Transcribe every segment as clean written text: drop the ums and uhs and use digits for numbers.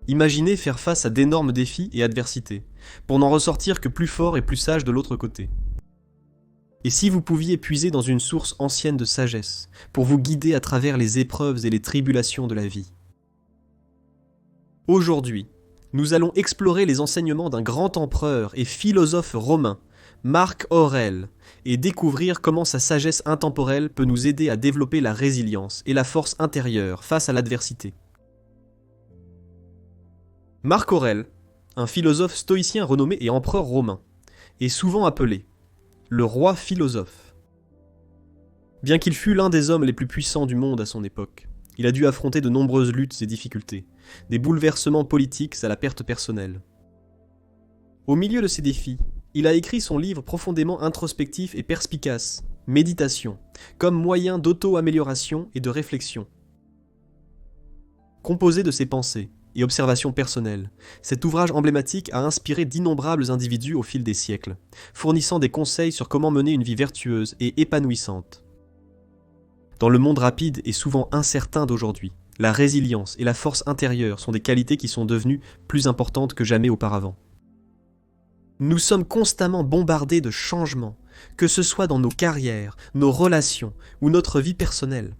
Imaginez faire face à d'énormes défis et adversités, pour n'en ressortir que plus fort et plus sage de l'autre côté. Et si vous pouviez puiser dans une source ancienne de sagesse, pour vous guider à travers les épreuves et les tribulations de la vie? Aujourd'hui, nous allons explorer les enseignements d'un grand empereur et philosophe romain, Marc Aurèle, et découvrir comment sa sagesse intemporelle peut nous aider à développer la résilience et la force intérieure face à l'adversité. Marc Aurèle, un philosophe stoïcien renommé et empereur romain, est souvent appelé le roi philosophe. Bien qu'il fût l'un des hommes les plus puissants du monde à son époque, il a dû affronter de nombreuses luttes et difficultés, des bouleversements politiques à la perte personnelle. Au milieu de ces défis, il a écrit son livre profondément introspectif et perspicace, Méditation, comme moyen d'auto-amélioration et de réflexion. Composé de ses pensées et observations personnelles, cet ouvrage emblématique a inspiré d'innombrables individus au fil des siècles, fournissant des conseils sur comment mener une vie vertueuse et épanouissante. Dans le monde rapide et souvent incertain d'aujourd'hui, la résilience et la force intérieure sont des qualités qui sont devenues plus importantes que jamais auparavant. Nous sommes constamment bombardés de changements, que ce soit dans nos carrières, nos relations ou notre vie personnelle.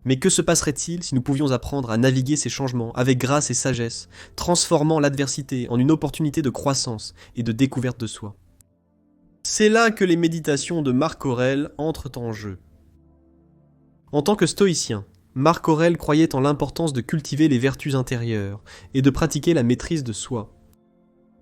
Mais que se passerait-il si nous pouvions apprendre à naviguer ces changements avec grâce et sagesse, transformant l'adversité en une opportunité de croissance et de découverte de soi? C'est là que les méditations de Marc Aurèle entrent en jeu. En tant que stoïcien, Marc Aurèle croyait en l'importance de cultiver les vertus intérieures et de pratiquer la maîtrise de soi.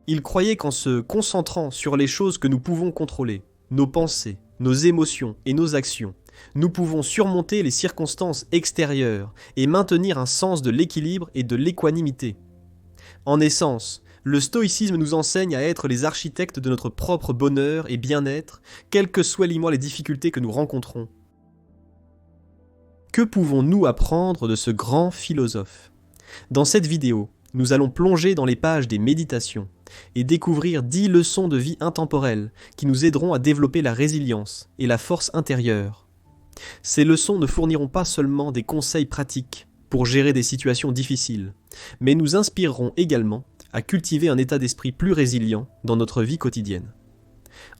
Il croyait qu'en se concentrant sur les choses que nous pouvons contrôler, nos pensées, nos émotions et nos actions, nous pouvons surmonter les circonstances extérieures et maintenir un sens de l'équilibre et de l'équanimité. En essence, le stoïcisme nous enseigne à être les architectes de notre propre bonheur et bien-être, quelles que soient les difficultés que nous rencontrons. Que pouvons-nous apprendre de ce grand philosophe? Dans cette vidéo, nous allons plonger dans les pages des méditations et découvrir 10 leçons de vie intemporelles qui nous aideront à développer la résilience et la force intérieure. Ces leçons ne fourniront pas seulement des conseils pratiques pour gérer des situations difficiles, mais nous inspireront également à cultiver un état d'esprit plus résilient dans notre vie quotidienne.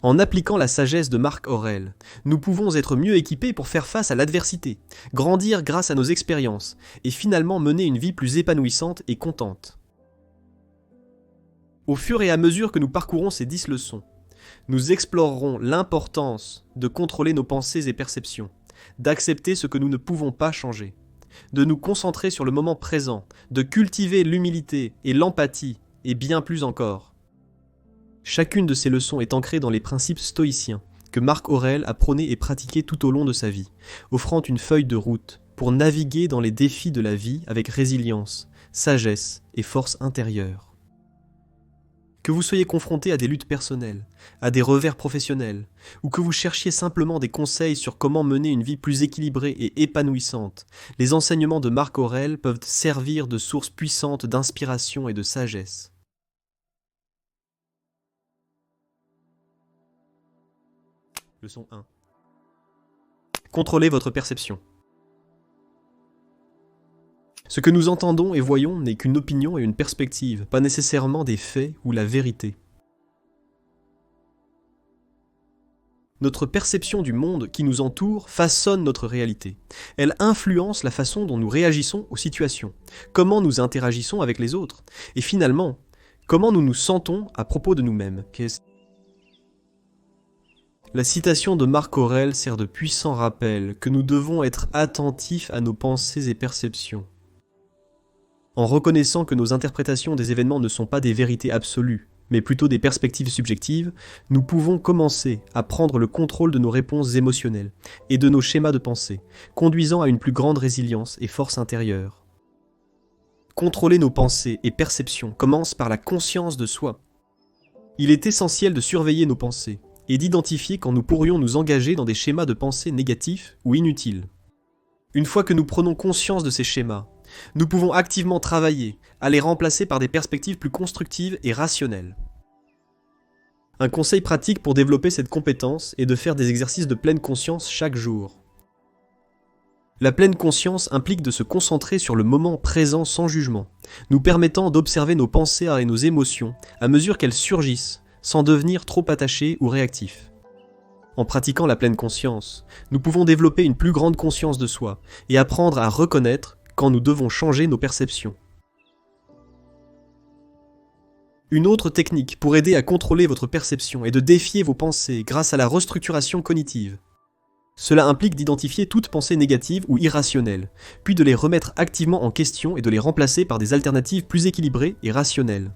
En appliquant la sagesse de Marc Aurèle, nous pouvons être mieux équipés pour faire face à l'adversité, grandir grâce à nos expériences et finalement mener une vie plus épanouissante et contente. Au fur et à mesure que nous parcourons ces 10 leçons, nous explorerons l'importance de contrôler nos pensées et perceptions, d'accepter ce que nous ne pouvons pas changer, de nous concentrer sur le moment présent, de cultiver l'humilité et l'empathie, et bien plus encore. Chacune de ces leçons est ancrée dans les principes stoïciens que Marc Aurèle a prônés et pratiqués tout au long de sa vie, offrant une feuille de route pour naviguer dans les défis de la vie avec résilience, sagesse et force intérieure. Que vous soyez confronté à des luttes personnelles, à des revers professionnels, ou que vous cherchiez simplement des conseils sur comment mener une vie plus équilibrée et épanouissante, les enseignements de Marc Aurèle peuvent servir de source puissante d'inspiration et de sagesse. Leçon 1. Contrôlez votre perception. Ce que nous entendons et voyons n'est qu'une opinion et une perspective, pas nécessairement des faits ou la vérité. Notre perception du monde qui nous entoure façonne notre réalité. Elle influence la façon dont nous réagissons aux situations, comment nous interagissons avec les autres, et finalement, comment nous nous sentons à propos de nous-mêmes. La citation de Marc Aurèle sert de puissant rappel que nous devons être attentifs à nos pensées et perceptions. En reconnaissant que nos interprétations des événements ne sont pas des vérités absolues, mais plutôt des perspectives subjectives, nous pouvons commencer à prendre le contrôle de nos réponses émotionnelles et de nos schémas de pensée, conduisant à une plus grande résilience et force intérieure. Contrôler nos pensées et perceptions commence par la conscience de soi. Il est essentiel de surveiller nos pensées et d'identifier quand nous pourrions nous engager dans des schémas de pensée négatifs ou inutiles. Une fois que nous prenons conscience de ces schémas, nous pouvons activement travailler à les remplacer par des perspectives plus constructives et rationnelles. Un conseil pratique pour développer cette compétence est de faire des exercices de pleine conscience chaque jour. La pleine conscience implique de se concentrer sur le moment présent sans jugement, nous permettant d'observer nos pensées et nos émotions à mesure qu'elles surgissent, sans devenir trop attachés ou réactifs. En pratiquant la pleine conscience, nous pouvons développer une plus grande conscience de soi et apprendre à reconnaître quand nous devons changer nos perceptions. Une autre technique pour aider à contrôler votre perception est de défier vos pensées grâce à la restructuration cognitive. Cela implique d'identifier toute pensée négative ou irrationnelle, puis de les remettre activement en question et de les remplacer par des alternatives plus équilibrées et rationnelles.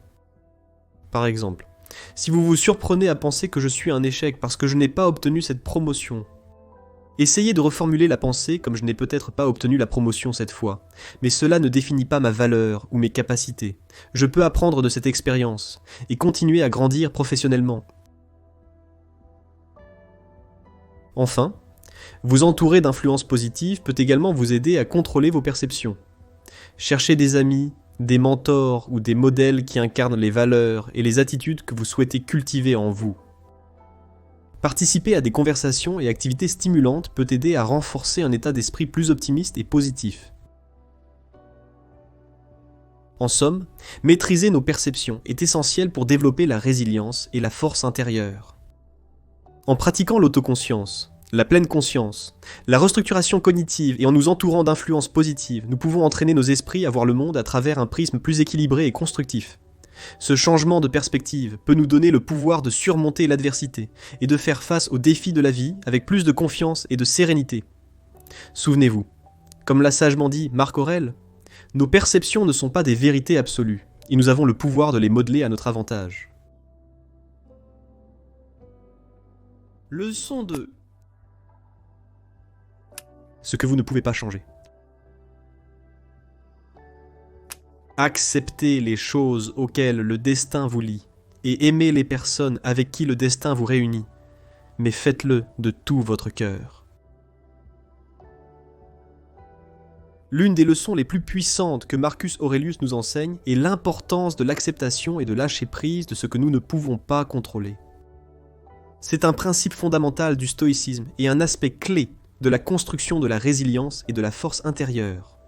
Par exemple, si vous vous surprenez à penser que je suis un échec parce que je n'ai pas obtenu cette promotion, essayez de reformuler la pensée comme je n'ai peut-être pas obtenu la promotion cette fois, mais cela ne définit pas ma valeur ou mes capacités. Je peux apprendre de cette expérience et continuer à grandir professionnellement. Enfin, vous entourer d'influences positives peut également vous aider à contrôler vos perceptions. Cherchez des amis, des mentors ou des modèles qui incarnent les valeurs et les attitudes que vous souhaitez cultiver en vous. Participer à des conversations et activités stimulantes peut aider à renforcer un état d'esprit plus optimiste et positif. En somme, maîtriser nos perceptions est essentiel pour développer la résilience et la force intérieure. En pratiquant l'autoconscience, la pleine conscience, la restructuration cognitive et en nous entourant d'influences positives, nous pouvons entraîner nos esprits à voir le monde à travers un prisme plus équilibré et constructif. Ce changement de perspective peut nous donner le pouvoir de surmonter l'adversité et de faire face aux défis de la vie avec plus de confiance et de sérénité. Souvenez-vous, comme l'a sagement dit Marc Aurèle, nos perceptions ne sont pas des vérités absolues et nous avons le pouvoir de les modeler à notre avantage. Leçon 2. Ce que vous ne pouvez pas changer. Acceptez les choses auxquelles le destin vous lie et aimez les personnes avec qui le destin vous réunit, mais faites-le de tout votre cœur. L'une des leçons les plus puissantes que Marcus Aurelius nous enseigne est l'importance de l'acceptation et de lâcher prise de ce que nous ne pouvons pas contrôler. C'est un principe fondamental du stoïcisme et un aspect clé de la construction de la résilience et de la force intérieure.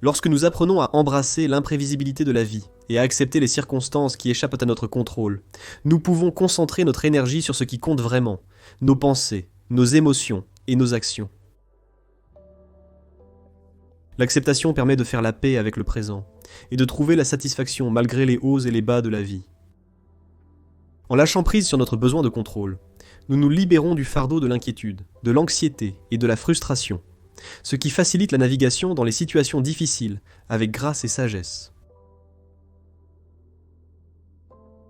Lorsque nous apprenons à embrasser l'imprévisibilité de la vie et à accepter les circonstances qui échappent à notre contrôle, nous pouvons concentrer notre énergie sur ce qui compte vraiment, nos pensées, nos émotions et nos actions. L'acceptation permet de faire la paix avec le présent et de trouver la satisfaction malgré les hauts et les bas de la vie. En lâchant prise sur notre besoin de contrôle, nous nous libérons du fardeau de l'inquiétude, de l'anxiété et de la frustration, ce qui facilite la navigation dans les situations difficiles avec grâce et sagesse.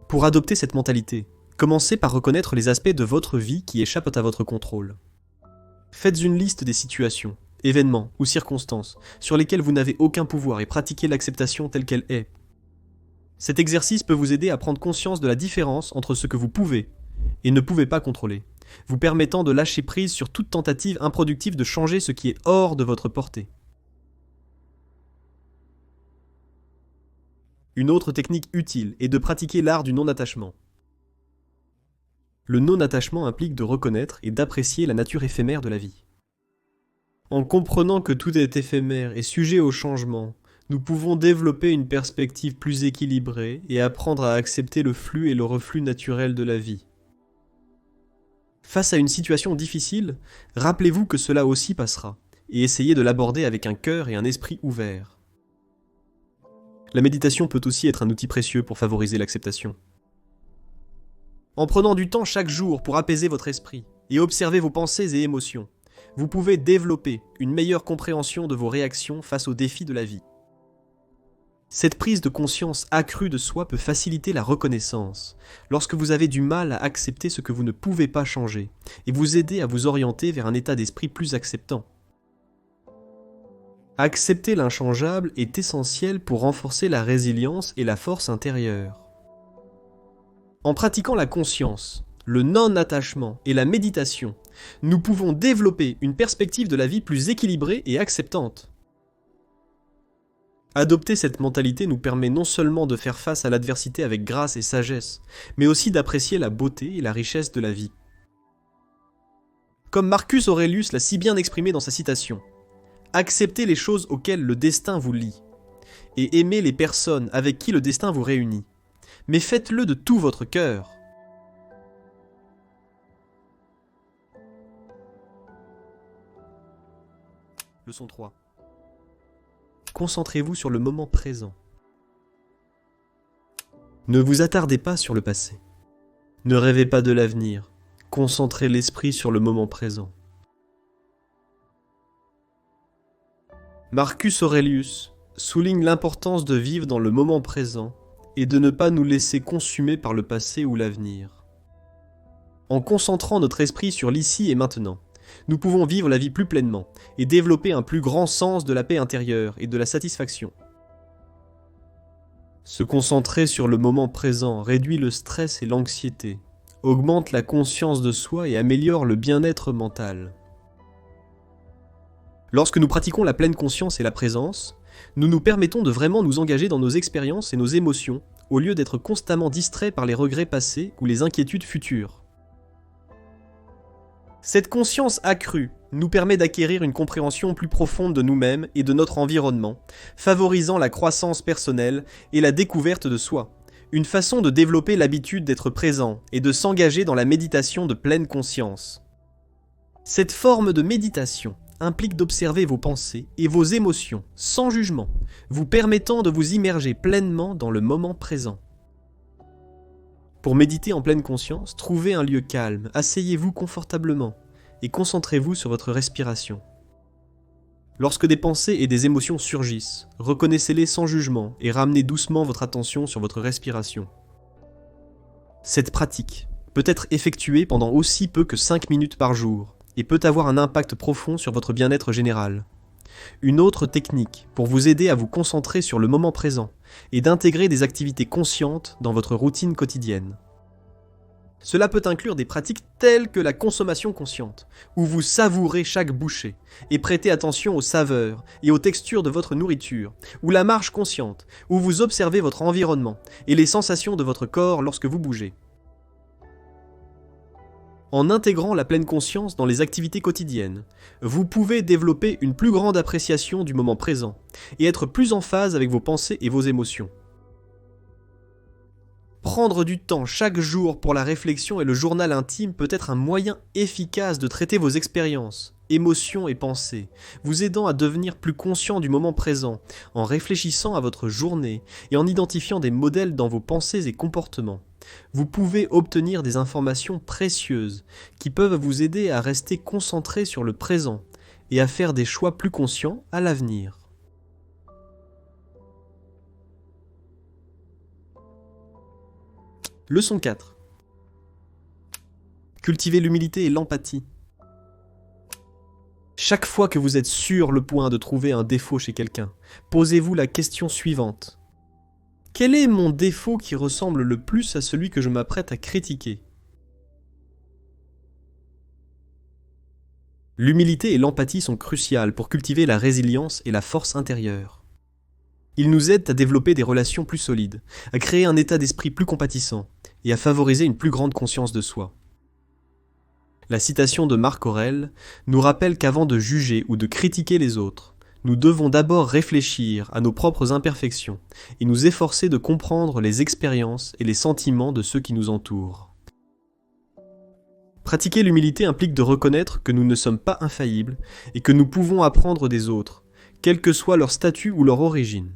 Pour adopter cette mentalité, commencez par reconnaître les aspects de votre vie qui échappent à votre contrôle. Faites une liste des situations, événements ou circonstances sur lesquelles vous n'avez aucun pouvoir et pratiquez l'acceptation telle qu'elle est. Cet exercice peut vous aider à prendre conscience de la différence entre ce que vous pouvez et ne pouvez pas contrôler, vous permettant de lâcher prise sur toute tentative improductive de changer ce qui est hors de votre portée. Une autre technique utile est de pratiquer l'art du non-attachement. Le non-attachement implique de reconnaître et d'apprécier la nature éphémère de la vie. En comprenant que tout est éphémère et sujet au changement, nous pouvons développer une perspective plus équilibrée et apprendre à accepter le flux et le reflux naturel de la vie. Face à une situation difficile, rappelez-vous que cela aussi passera, et essayez de l'aborder avec un cœur et un esprit ouverts. La méditation peut aussi être un outil précieux pour favoriser l'acceptation. En prenant du temps chaque jour pour apaiser votre esprit et observer vos pensées et émotions, vous pouvez développer une meilleure compréhension de vos réactions face aux défis de la vie. Cette prise de conscience accrue de soi peut faciliter la reconnaissance lorsque vous avez du mal à accepter ce que vous ne pouvez pas changer et vous aider à vous orienter vers un état d'esprit plus acceptant. Accepter l'inchangeable est essentiel pour renforcer la résilience et la force intérieure. En pratiquant la conscience, le non-attachement et la méditation, nous pouvons développer une perspective de la vie plus équilibrée et acceptante. Adopter cette mentalité nous permet non seulement de faire face à l'adversité avec grâce et sagesse, mais aussi d'apprécier la beauté et la richesse de la vie. Comme Marcus Aurelius l'a si bien exprimé dans sa citation, Acceptez les choses auxquelles le destin vous lie, et aimez les personnes avec qui le destin vous réunit. Mais faites-le de tout votre cœur. Leçon 3. Concentrez-vous sur le moment présent. Ne vous attardez pas sur le passé. Ne rêvez pas de l'avenir. Concentrez l'esprit sur le moment présent. Marcus Aurelius souligne l'importance de vivre dans le moment présent et de ne pas nous laisser consumer par le passé ou l'avenir. En concentrant notre esprit sur l'ici et maintenant, nous pouvons vivre la vie plus pleinement et développer un plus grand sens de la paix intérieure et de la satisfaction. Se concentrer sur le moment présent réduit le stress et l'anxiété, augmente la conscience de soi et améliore le bien-être mental. Lorsque nous pratiquons la pleine conscience et la présence, nous nous permettons de vraiment nous engager dans nos expériences et nos émotions, au lieu d'être constamment distraits par les regrets passés ou les inquiétudes futures. Cette conscience accrue nous permet d'acquérir une compréhension plus profonde de nous-mêmes et de notre environnement, favorisant la croissance personnelle et la découverte de soi, une façon de développer l'habitude d'être présent et de s'engager dans la méditation de pleine conscience. Cette forme de méditation implique d'observer vos pensées et vos émotions sans jugement, vous permettant de vous immerger pleinement dans le moment présent. Pour méditer en pleine conscience, trouvez un lieu calme, asseyez-vous confortablement et concentrez-vous sur votre respiration. Lorsque des pensées et des émotions surgissent, reconnaissez-les sans jugement et ramenez doucement votre attention sur votre respiration. Cette pratique peut être effectuée pendant aussi peu que 5 minutes par jour et peut avoir un impact profond sur votre bien-être général. Une autre technique pour vous aider à vous concentrer sur le moment présent est d'intégrer des activités conscientes dans votre routine quotidienne. Cela peut inclure des pratiques telles que la consommation consciente, où vous savourez chaque bouchée et prêtez attention aux saveurs et aux textures de votre nourriture, ou la marche consciente, où vous observez votre environnement et les sensations de votre corps lorsque vous bougez. En intégrant la pleine conscience dans les activités quotidiennes, vous pouvez développer une plus grande appréciation du moment présent et être plus en phase avec vos pensées et vos émotions. Prendre du temps chaque jour pour la réflexion et le journal intime peut être un moyen efficace de traiter vos expériences, émotions et pensées, vous aidant à devenir plus conscient du moment présent en réfléchissant à votre journée et en identifiant des modèles dans vos pensées et comportements. Vous pouvez obtenir des informations précieuses qui peuvent vous aider à rester concentré sur le présent et à faire des choix plus conscients à l'avenir. Leçon 4. Cultivez l'humilité et l'empathie. Chaque fois que vous êtes sur le point de trouver un défaut chez quelqu'un, posez-vous la question suivante. Quel est mon défaut qui ressemble le plus à celui que je m'apprête à critiquer ? L'humilité et l'empathie sont cruciales pour cultiver la résilience et la force intérieure. Ils nous aident à développer des relations plus solides, à créer un état d'esprit plus compatissant et à favoriser une plus grande conscience de soi. La citation de Marc Aurèle nous rappelle qu'avant de juger ou de critiquer les autres, nous devons d'abord réfléchir à nos propres imperfections et nous efforcer de comprendre les expériences et les sentiments de ceux qui nous entourent. Pratiquer l'humilité implique de reconnaître que nous ne sommes pas infaillibles et que nous pouvons apprendre des autres, quel que soit leur statut ou leur origine.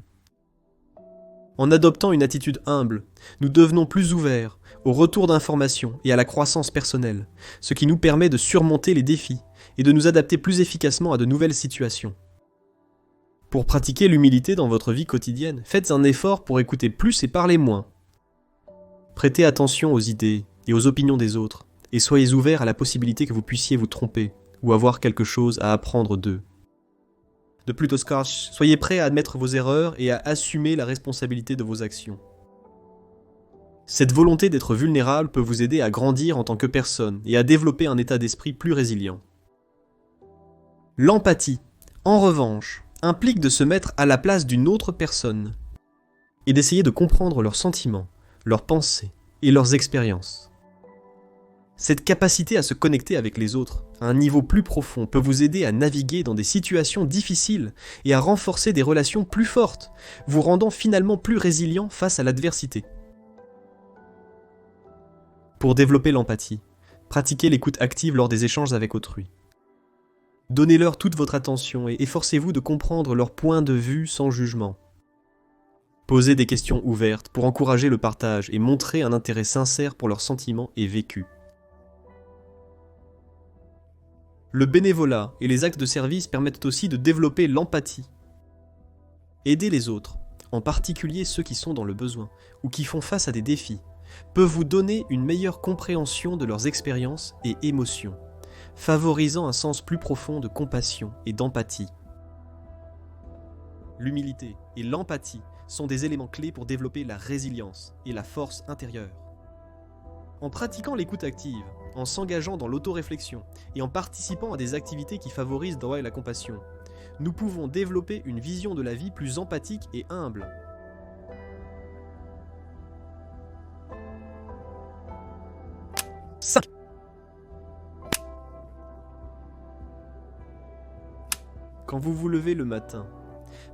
En adoptant une attitude humble, nous devenons plus ouverts au retour d'informations et à la croissance personnelle, ce qui nous permet de surmonter les défis et de nous adapter plus efficacement à de nouvelles situations. Pour pratiquer l'humilité dans votre vie quotidienne, faites un effort pour écouter plus et parler moins. Prêtez attention aux idées et aux opinions des autres, et soyez ouverts à la possibilité que vous puissiez vous tromper ou avoir quelque chose à apprendre d'eux. De Pluto Skarch, soyez prêts à admettre vos erreurs et à assumer la responsabilité de vos actions. Cette volonté d'être vulnérable peut vous aider à grandir en tant que personne et à développer un état d'esprit plus résilient. L'empathie, en revanche, implique de se mettre à la place d'une autre personne et d'essayer de comprendre leurs sentiments, leurs pensées et leurs expériences. Cette capacité à se connecter avec les autres, à un niveau plus profond, peut vous aider à naviguer dans des situations difficiles et à renforcer des relations plus fortes, vous rendant finalement plus résilient face à l'adversité. Pour développer l'empathie, pratiquez l'écoute active lors des échanges avec autrui. Donnez-leur toute votre attention et efforcez-vous de comprendre leur point de vue sans jugement. Posez des questions ouvertes pour encourager le partage et montrer un intérêt sincère pour leurs sentiments et vécus. Le bénévolat et les actes de service permettent aussi de développer l'empathie. Aider les autres, en particulier ceux qui sont dans le besoin ou qui font face à des défis, peut vous donner une meilleure compréhension de leurs expériences et émotions, favorisant un sens plus profond de compassion et d'empathie. L'humilité et l'empathie sont des éléments clés pour développer la résilience et la force intérieure. En pratiquant l'écoute active, en s'engageant dans l'autoréflexion et en participant à des activités qui favorisent la compassion, nous pouvons développer une vision de la vie plus empathique et humble. Quand vous vous levez le matin,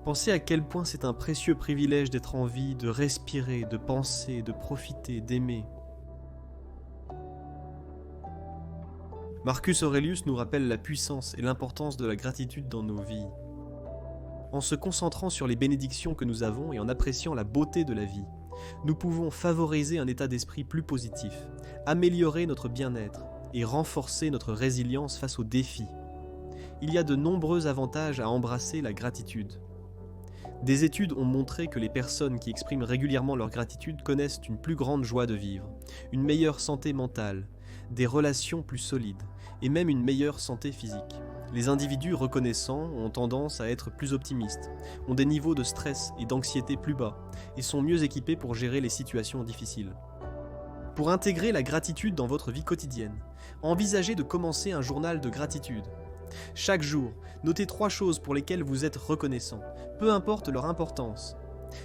pensez à quel point c'est un précieux privilège d'être en vie, de respirer, de penser, de profiter, d'aimer. Marcus Aurelius nous rappelle la puissance et l'importance de la gratitude dans nos vies. En se concentrant sur les bénédictions que nous avons et en appréciant la beauté de la vie, nous pouvons favoriser un état d'esprit plus positif, améliorer notre bien-être et renforcer notre résilience face aux défis. Il y a de nombreux avantages à embrasser la gratitude. Des études ont montré que les personnes qui expriment régulièrement leur gratitude connaissent une plus grande joie de vivre, une meilleure santé mentale, des relations plus solides et même une meilleure santé physique. Les individus reconnaissants ont tendance à être plus optimistes, ont des niveaux de stress et d'anxiété plus bas et sont mieux équipés pour gérer les situations difficiles. Pour intégrer la gratitude dans votre vie quotidienne, envisagez de commencer un journal de gratitude. Chaque jour, notez 3 choses pour lesquelles vous êtes reconnaissant, peu importe leur importance.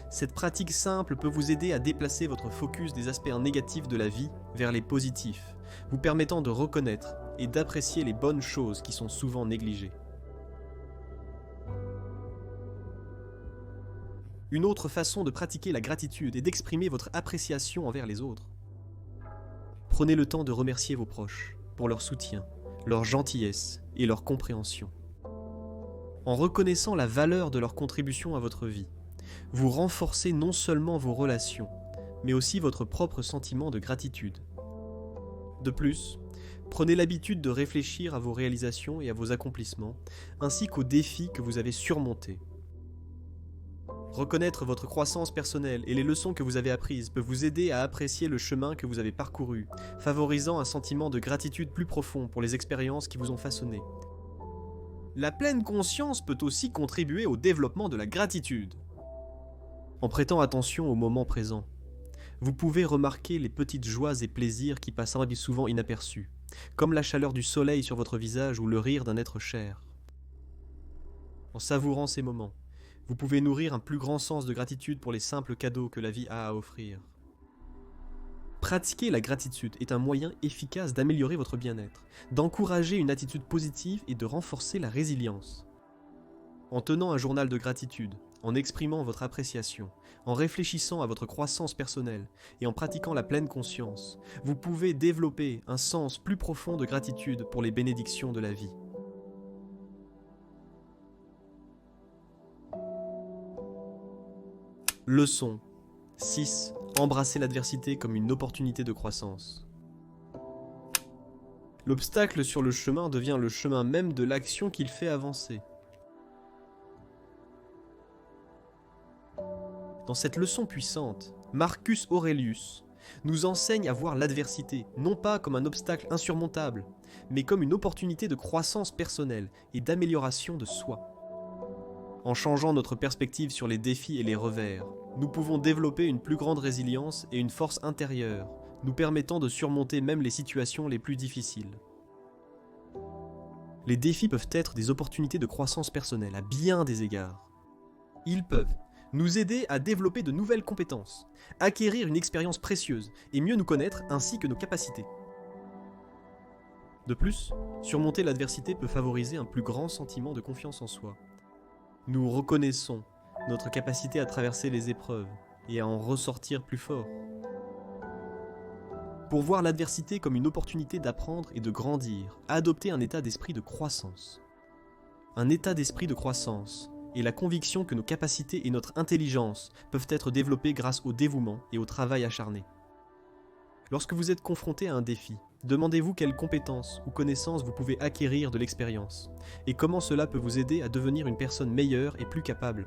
Cette pratique simple peut vous aider à déplacer votre focus des aspects négatifs de la vie vers les positifs, vous permettant de reconnaître et d'apprécier les bonnes choses qui sont souvent négligées. Une autre façon de pratiquer la gratitude est d'exprimer votre appréciation envers les autres. Prenez le temps de remercier vos proches pour leur soutien, leur gentillesse et leur compréhension. En reconnaissant la valeur de leur contribution à votre vie, vous renforcez non seulement vos relations, mais aussi votre propre sentiment de gratitude. De plus, prenez l'habitude de réfléchir à vos réalisations et à vos accomplissements, ainsi qu'aux défis que vous avez surmontés. Reconnaître votre croissance personnelle et les leçons que vous avez apprises peut vous aider à apprécier le chemin que vous avez parcouru, favorisant un sentiment de gratitude plus profond pour les expériences qui vous ont façonné. La pleine conscience peut aussi contribuer au développement de la gratitude. En prêtant attention au moment présent, vous pouvez remarquer les petites joies et plaisirs qui passent souvent inaperçus, comme la chaleur du soleil sur votre visage ou le rire d'un être cher. En savourant ces moments, vous pouvez nourrir un plus grand sens de gratitude pour les simples cadeaux que la vie a à offrir. Pratiquer la gratitude est un moyen efficace d'améliorer votre bien-être, d'encourager une attitude positive et de renforcer la résilience. En tenant un journal de gratitude, en exprimant votre appréciation, en réfléchissant à votre croissance personnelle et en pratiquant la pleine conscience, vous pouvez développer un sens plus profond de gratitude pour les bénédictions de la vie. Leçon 6. Embrasser l'adversité comme une opportunité de croissance. L'obstacle sur le chemin devient le chemin même de l'action qu'il fait avancer. Dans cette leçon puissante, Marcus Aurelius nous enseigne à voir l'adversité, non pas comme un obstacle insurmontable, mais comme une opportunité de croissance personnelle et d'amélioration de soi. En changeant notre perspective sur les défis et les revers, nous pouvons développer une plus grande résilience et une force intérieure, nous permettant de surmonter même les situations les plus difficiles. Les défis peuvent être des opportunités de croissance personnelle à bien des égards. Ils peuvent nous aider à développer de nouvelles compétences, acquérir une expérience précieuse et mieux nous connaître ainsi que nos capacités. De plus, surmonter l'adversité peut favoriser un plus grand sentiment de confiance en soi. Nous reconnaissons notre capacité à traverser les épreuves et à en ressortir plus fort. Pour voir l'adversité comme une opportunité d'apprendre et de grandir, adoptez un état d'esprit de croissance. Un état d'esprit de croissance est la conviction que nos capacités et notre intelligence peuvent être développées grâce au dévouement et au travail acharné. Lorsque vous êtes confronté à un défi, demandez-vous quelles compétences ou connaissances vous pouvez acquérir de l'expérience et comment cela peut vous aider à devenir une personne meilleure et plus capable.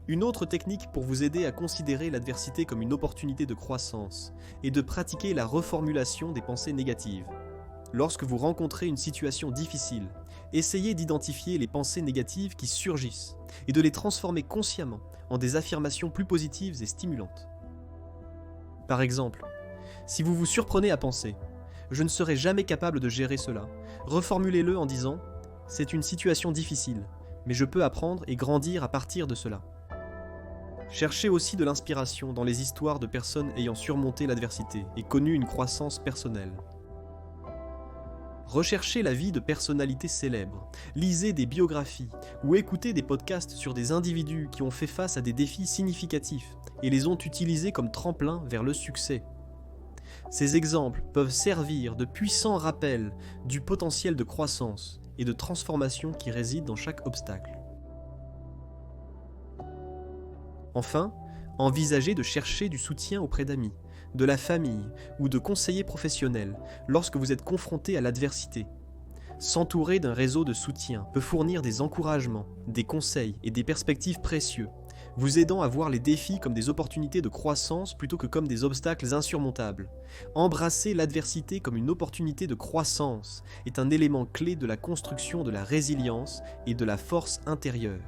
Une autre technique pour vous aider à considérer l'adversité comme une opportunité de croissance est de pratiquer la reformulation des pensées négatives. Lorsque vous rencontrez une situation difficile, essayez d'identifier les pensées négatives qui surgissent et de les transformer consciemment en des affirmations plus positives et stimulantes. Par exemple, si vous vous surprenez à penser « Je ne serai jamais capable de gérer cela », reformulez-le en disant « C'est une situation difficile, mais je peux apprendre et grandir à partir de cela ». Cherchez aussi de l'inspiration dans les histoires de personnes ayant surmonté l'adversité et connu une croissance personnelle. Recherchez la vie de personnalités célèbres, lisez des biographies ou écoutez des podcasts sur des individus qui ont fait face à des défis significatifs et les ont utilisés comme tremplin vers le succès. Ces exemples peuvent servir de puissants rappels du potentiel de croissance et de transformation qui réside dans chaque obstacle. Enfin, envisagez de chercher du soutien auprès d'amis, de la famille ou de conseillers professionnels lorsque vous êtes confronté à l'adversité. S'entourer d'un réseau de soutien peut fournir des encouragements, des conseils et des perspectives précieux, vous aidant à voir les défis comme des opportunités de croissance plutôt que comme des obstacles insurmontables. Embrasser l'adversité comme une opportunité de croissance est un élément clé de la construction de la résilience et de la force intérieure.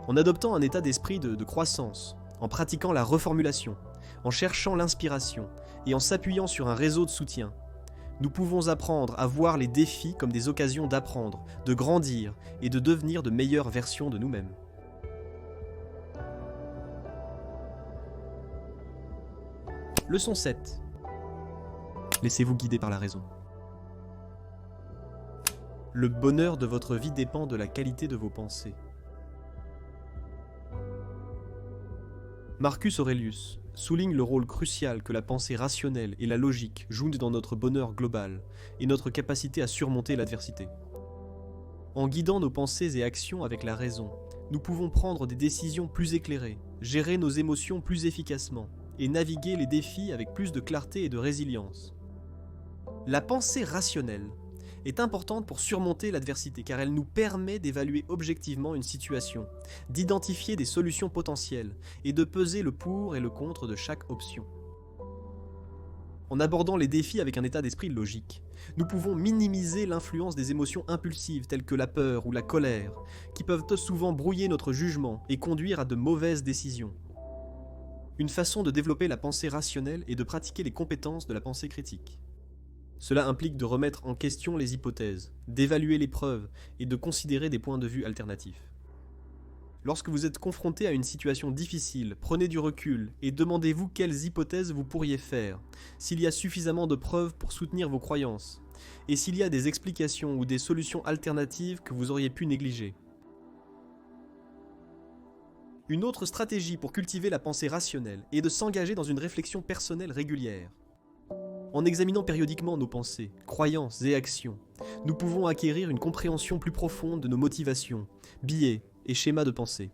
En adoptant un état d'esprit de croissance, en pratiquant la reformulation, en cherchant l'inspiration et en s'appuyant sur un réseau de soutien, nous pouvons apprendre à voir les défis comme des occasions d'apprendre, de grandir et de devenir de meilleures versions de nous-mêmes. Leçon 7. Laissez-vous guider par la raison. Le bonheur de votre vie dépend de la qualité de vos pensées. Marcus Aurelius souligne le rôle crucial que la pensée rationnelle et la logique jouent dans notre bonheur global et notre capacité à surmonter l'adversité. En guidant nos pensées et actions avec la raison, nous pouvons prendre des décisions plus éclairées, gérer nos émotions plus efficacement et naviguer les défis avec plus de clarté et de résilience. La pensée rationnelle est importante pour surmonter l'adversité car elle nous permet d'évaluer objectivement une situation, d'identifier des solutions potentielles et de peser le pour et le contre de chaque option. En abordant les défis avec un état d'esprit logique, nous pouvons minimiser l'influence des émotions impulsives telles que la peur ou la colère, qui peuvent souvent brouiller notre jugement et conduire à de mauvaises décisions. Une façon de développer la pensée rationnelle est de pratiquer les compétences de la pensée critique. Cela implique de remettre en question les hypothèses, d'évaluer les preuves et de considérer des points de vue alternatifs. Lorsque vous êtes confronté à une situation difficile, prenez du recul et demandez-vous quelles hypothèses vous pourriez faire, s'il y a suffisamment de preuves pour soutenir vos croyances, et s'il y a des explications ou des solutions alternatives que vous auriez pu négliger. Une autre stratégie pour cultiver la pensée rationnelle est de s'engager dans une réflexion personnelle régulière. En examinant périodiquement nos pensées, croyances et actions, nous pouvons acquérir une compréhension plus profonde de nos motivations, biais et schémas de pensée.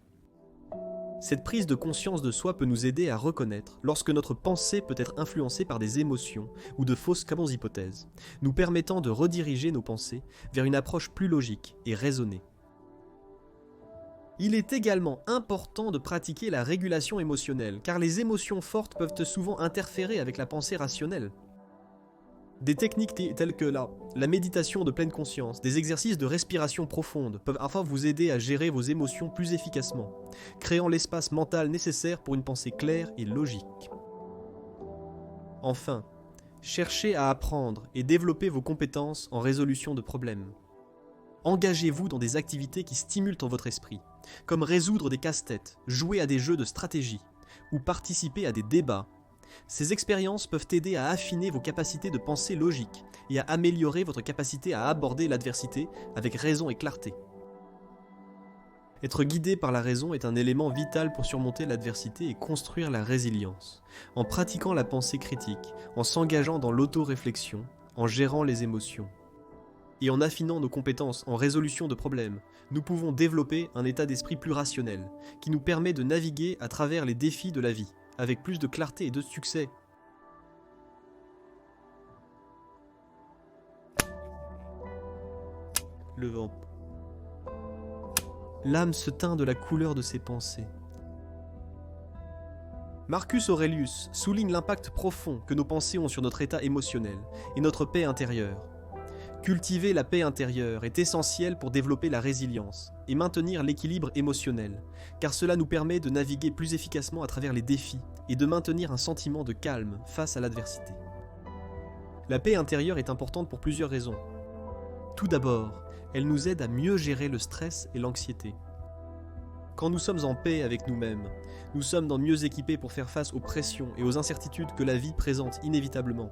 Cette prise de conscience de soi peut nous aider à reconnaître lorsque notre pensée peut être influencée par des émotions ou de fausses hypothèses, nous permettant de rediriger nos pensées vers une approche plus logique et raisonnée. Il est également important de pratiquer la régulation émotionnelle, car les émotions fortes peuvent souvent interférer avec la pensée rationnelle. Des techniques telles que la méditation de pleine conscience, des exercices de respiration profonde peuvent afin vous aider à gérer vos émotions plus efficacement, créant l'espace mental nécessaire pour une pensée claire et logique. Enfin, cherchez à apprendre et développer vos compétences en résolution de problèmes. Engagez-vous dans des activités qui stimulent votre esprit, comme résoudre des casse-têtes, jouer à des jeux de stratégie ou participer à des débats. Ces expériences peuvent aider à affiner vos capacités de pensée logique et à améliorer votre capacité à aborder l'adversité avec raison et clarté. Être guidé par la raison est un élément vital pour surmonter l'adversité et construire la résilience. En pratiquant la pensée critique, en s'engageant dans l'auto-réflexion, en gérant les émotions, et en affinant nos compétences en résolution de problèmes, nous pouvons développer un état d'esprit plus rationnel, qui nous permet de naviguer à travers les défis de la vie, avec plus de clarté et de succès. Le vent. L'âme se teint de la couleur de ses pensées. Marcus Aurelius souligne l'impact profond que nos pensées ont sur notre état émotionnel et notre paix intérieure. Cultiver la paix intérieure est essentiel pour développer la résilience et maintenir l'équilibre émotionnel, car cela nous permet de naviguer plus efficacement à travers les défis et de maintenir un sentiment de calme face à l'adversité. La paix intérieure est importante pour plusieurs raisons. Tout d'abord, elle nous aide à mieux gérer le stress et l'anxiété. Quand nous sommes en paix avec nous-mêmes, nous sommes mieux équipés pour faire face aux pressions et aux incertitudes que la vie présente inévitablement.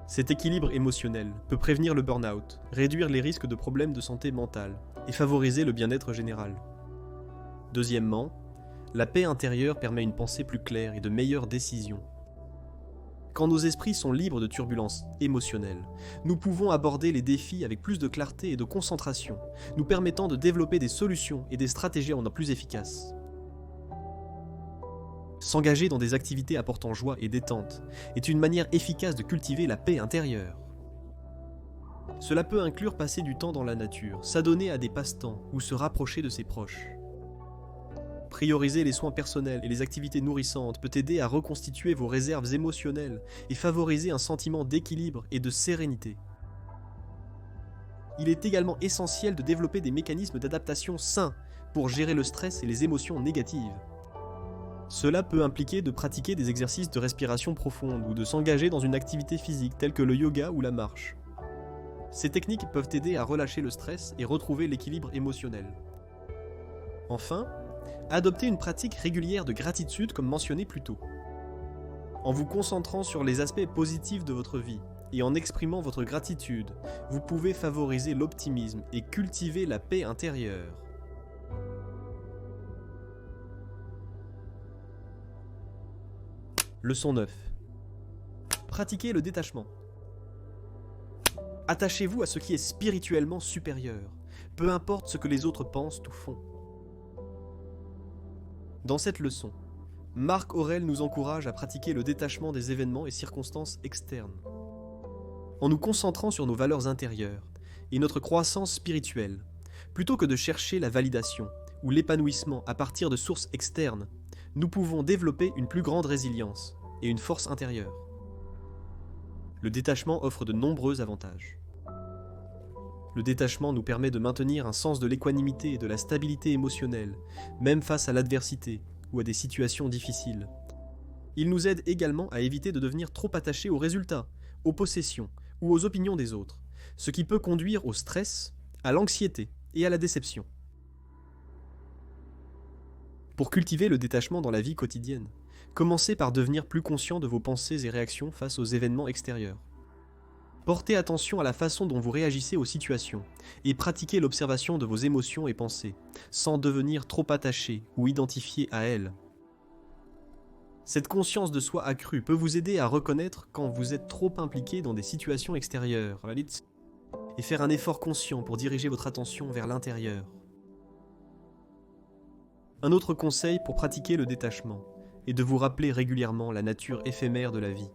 Cet équilibre émotionnel peut prévenir le burn-out, réduire les risques de problèmes de santé mentale et favoriser le bien-être général. Deuxièmement, la paix intérieure permet une pensée plus claire et de meilleures décisions. Quand nos esprits sont libres de turbulences émotionnelles, nous pouvons aborder les défis avec plus de clarté et de concentration, nous permettant de développer des solutions et des stratégies en plus efficaces. S'engager dans des activités apportant joie et détente est une manière efficace de cultiver la paix intérieure. Cela peut inclure passer du temps dans la nature, s'adonner à des passe-temps ou se rapprocher de ses proches. Prioriser les soins personnels et les activités nourrissantes peut aider à reconstituer vos réserves émotionnelles et favoriser un sentiment d'équilibre et de sérénité. Il est également essentiel de développer des mécanismes d'adaptation sains pour gérer le stress et les émotions négatives. Cela peut impliquer de pratiquer des exercices de respiration profonde ou de s'engager dans une activité physique telle que le yoga ou la marche. Ces techniques peuvent aider à relâcher le stress et retrouver l'équilibre émotionnel. Enfin, adoptez une pratique régulière de gratitude comme mentionné plus tôt. En vous concentrant sur les aspects positifs de votre vie et en exprimant votre gratitude, vous pouvez favoriser l'optimisme et cultiver la paix intérieure. Leçon 9. Pratiquez le détachement. Attachez-vous à ce qui est spirituellement supérieur, peu importe ce que les autres pensent ou font. Dans cette leçon, Marc Aurèle nous encourage à pratiquer le détachement des événements et circonstances externes. En nous concentrant sur nos valeurs intérieures et notre croissance spirituelle, plutôt que de chercher la validation ou l'épanouissement à partir de sources externes, nous pouvons développer une plus grande résilience et une force intérieure. Le détachement offre de nombreux avantages. Le détachement nous permet de maintenir un sens de l'équanimité et de la stabilité émotionnelle, même face à l'adversité ou à des situations difficiles. Il nous aide également à éviter de devenir trop attachés aux résultats, aux possessions ou aux opinions des autres, ce qui peut conduire au stress, à l'anxiété et à la déception. Pour cultiver le détachement dans la vie quotidienne, commencez par devenir plus conscient de vos pensées et réactions face aux événements extérieurs. Portez attention à la façon dont vous réagissez aux situations et pratiquez l'observation de vos émotions et pensées, sans devenir trop attaché ou identifié à elles. Cette conscience de soi accrue peut vous aider à reconnaître quand vous êtes trop impliqué dans des situations extérieures, et faire un effort conscient pour diriger votre attention vers l'intérieur. Un autre conseil pour pratiquer le détachement est de vous rappeler régulièrement la nature éphémère de la vie.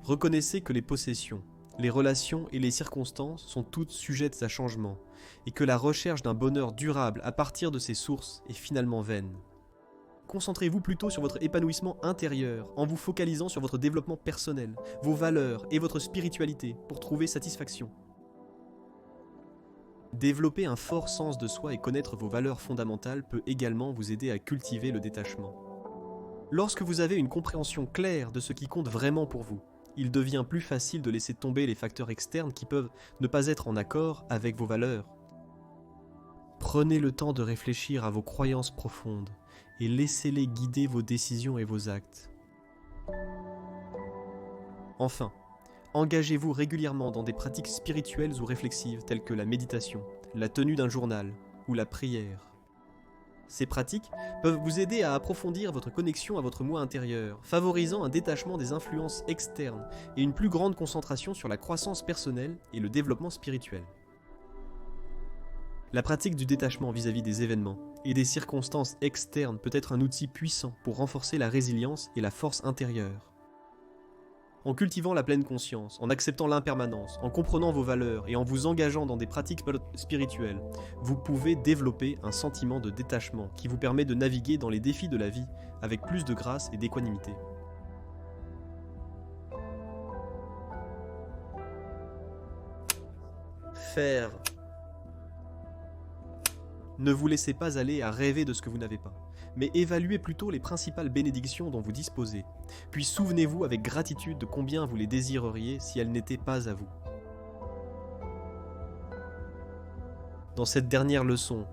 Reconnaissez que les possessions, les relations et les circonstances sont toutes sujettes à changement et que la recherche d'un bonheur durable à partir de ces sources est finalement vaine. Concentrez-vous plutôt sur votre épanouissement intérieur en vous focalisant sur votre développement personnel, vos valeurs et votre spiritualité pour trouver satisfaction. Développer un fort sens de soi et connaître vos valeurs fondamentales peut également vous aider à cultiver le détachement. Lorsque vous avez une compréhension claire de ce qui compte vraiment pour vous, il devient plus facile de laisser tomber les facteurs externes qui peuvent ne pas être en accord avec vos valeurs. Prenez le temps de réfléchir à vos croyances profondes et laissez-les guider vos décisions et vos actes. Enfin, engagez-vous régulièrement dans des pratiques spirituelles ou réflexives telles que la méditation, la tenue d'un journal ou la prière. Ces pratiques peuvent vous aider à approfondir votre connexion à votre moi intérieur, favorisant un détachement des influences externes et une plus grande concentration sur la croissance personnelle et le développement spirituel. La pratique du détachement vis-à-vis des événements et des circonstances externes peut être un outil puissant pour renforcer la résilience et la force intérieure. En cultivant la pleine conscience, en acceptant l'impermanence, en comprenant vos valeurs et en vous engageant dans des pratiques spirituelles, vous pouvez développer un sentiment de détachement qui vous permet de naviguer dans les défis de la vie avec plus de grâce et d'équanimité. Faire. Ne vous laissez pas aller à rêver de ce que vous n'avez pas, mais évaluez plutôt les principales bénédictions dont vous disposez, puis souvenez-vous avec gratitude de combien vous les désireriez si elles n'étaient pas à vous. Dans cette dernière leçon,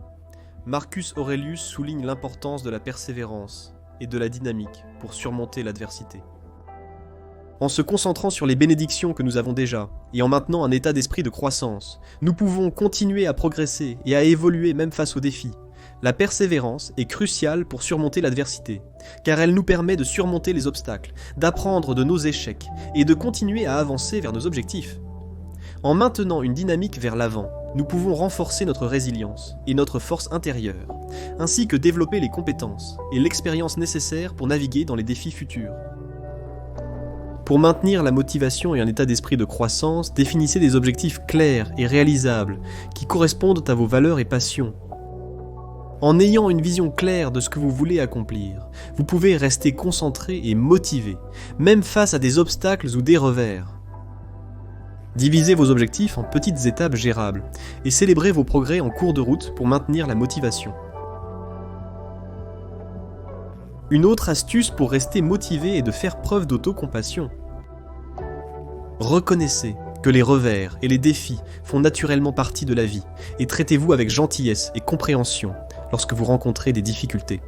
Marcus Aurelius souligne l'importance de la persévérance et de la dynamique pour surmonter l'adversité. En se concentrant sur les bénédictions que nous avons déjà, et en maintenant un état d'esprit de croissance, nous pouvons continuer à progresser et à évoluer même face aux défis. La persévérance est cruciale pour surmonter l'adversité, car elle nous permet de surmonter les obstacles, d'apprendre de nos échecs et de continuer à avancer vers nos objectifs. En maintenant une dynamique vers l'avant, nous pouvons renforcer notre résilience et notre force intérieure, ainsi que développer les compétences et l'expérience nécessaires pour naviguer dans les défis futurs. Pour maintenir la motivation et un état d'esprit de croissance, définissez des objectifs clairs et réalisables qui correspondent à vos valeurs et passions. En ayant une vision claire de ce que vous voulez accomplir, vous pouvez rester concentré et motivé, même face à des obstacles ou des revers. Divisez vos objectifs en petites étapes gérables et célébrez vos progrès en cours de route pour maintenir la motivation. Une autre astuce pour rester motivé est de faire preuve d'autocompassion. Reconnaissez que les revers et les défis font naturellement partie de la vie et traitez-vous avec gentillesse et compréhension lorsque vous rencontrez des difficultés.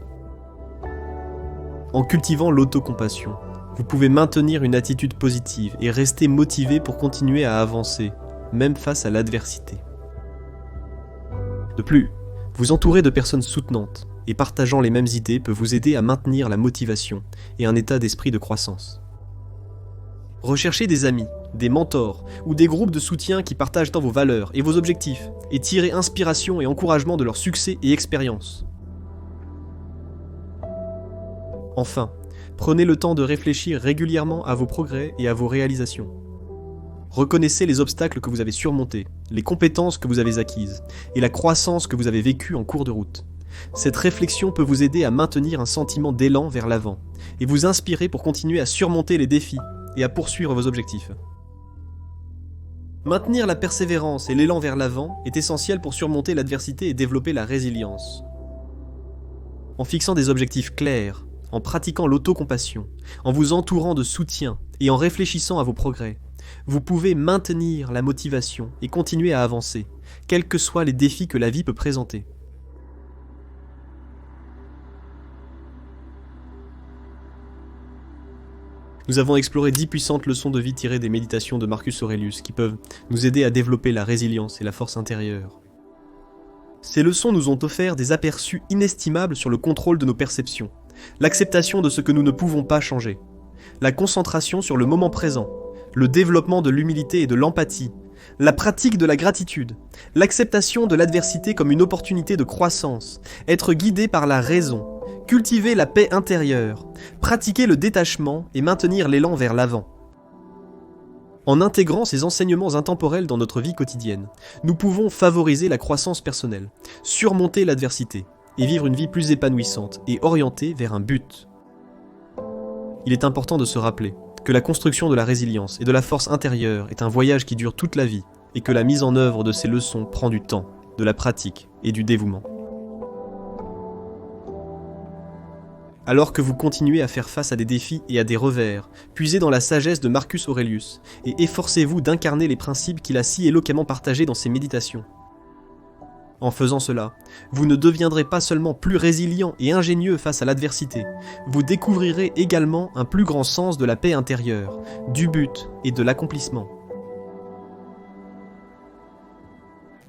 En cultivant l'autocompassion, vous pouvez maintenir une attitude positive et rester motivé pour continuer à avancer, même face à l'adversité. De plus, vous entourer de personnes soutenantes et partageant les mêmes idées peut vous aider à maintenir la motivation et un état d'esprit de croissance. Recherchez des amis, des mentors ou des groupes de soutien qui partagent tant vos valeurs et vos objectifs et tirez inspiration et encouragement de leurs succès et expériences. Enfin, prenez le temps de réfléchir régulièrement à vos progrès et à vos réalisations. Reconnaissez les obstacles que vous avez surmontés, les compétences que vous avez acquises et la croissance que vous avez vécue en cours de route. Cette réflexion peut vous aider à maintenir un sentiment d'élan vers l'avant et vous inspirer pour continuer à surmonter les défis et à poursuivre vos objectifs. Maintenir la persévérance et l'élan vers l'avant est essentiel pour surmonter l'adversité et développer la résilience. En fixant des objectifs clairs, en pratiquant l'autocompassion, en vous entourant de soutien et en réfléchissant à vos progrès, vous pouvez maintenir la motivation et continuer à avancer, quels que soient les défis que la vie peut présenter. Nous avons exploré 10 puissantes leçons de vie tirées des méditations de Marcus Aurelius qui peuvent nous aider à développer la résilience et la force intérieure. Ces leçons nous ont offert des aperçus inestimables sur le contrôle de nos perceptions, l'acceptation de ce que nous ne pouvons pas changer, la concentration sur le moment présent, le développement de l'humilité et de l'empathie, la pratique de la gratitude, l'acceptation de l'adversité comme une opportunité de croissance, être guidé par la raison, cultiver la paix intérieure, pratiquer le détachement et maintenir l'élan vers l'avant. En intégrant ces enseignements intemporels dans notre vie quotidienne, nous pouvons favoriser la croissance personnelle, surmonter l'adversité et vivre une vie plus épanouissante et orientée vers un but. Il est important de se rappeler que la construction de la résilience et de la force intérieure est un voyage qui dure toute la vie et que la mise en œuvre de ces leçons prend du temps, de la pratique et du dévouement. Alors que vous continuez à faire face à des défis et à des revers, puisez dans la sagesse de Marcus Aurelius et efforcez-vous d'incarner les principes qu'il a si éloquemment partagés dans ses méditations. En faisant cela, vous ne deviendrez pas seulement plus résilient et ingénieux face à l'adversité, vous découvrirez également un plus grand sens de la paix intérieure, du but et de l'accomplissement.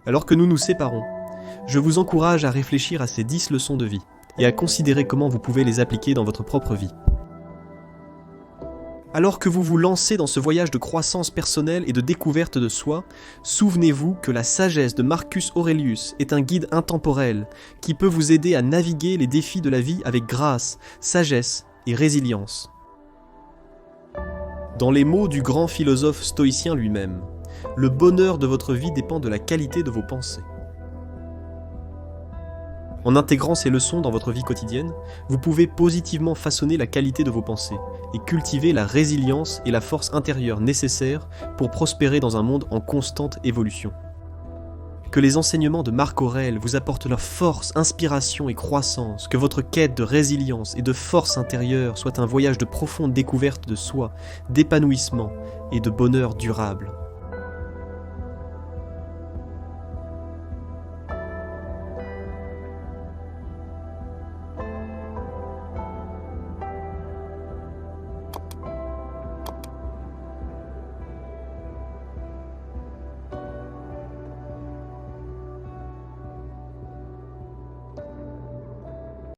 Alors que nous nous séparons, je vous encourage à réfléchir à ces 10 leçons de vie et à considérer comment vous pouvez les appliquer dans votre propre vie. Alors que vous vous lancez dans ce voyage de croissance personnelle et de découverte de soi, souvenez-vous que la sagesse de Marcus Aurelius est un guide intemporel qui peut vous aider à naviguer les défis de la vie avec grâce, sagesse et résilience. Dans les mots du grand philosophe stoïcien lui-même, le bonheur de votre vie dépend de la qualité de vos pensées. En intégrant ces leçons dans votre vie quotidienne, vous pouvez positivement façonner la qualité de vos pensées et cultiver la résilience et la force intérieure nécessaires pour prospérer dans un monde en constante évolution. Que les enseignements de Marc Aurèle vous apportent leur force, inspiration et croissance, que votre quête de résilience et de force intérieure soit un voyage de profonde découverte de soi, d'épanouissement et de bonheur durable.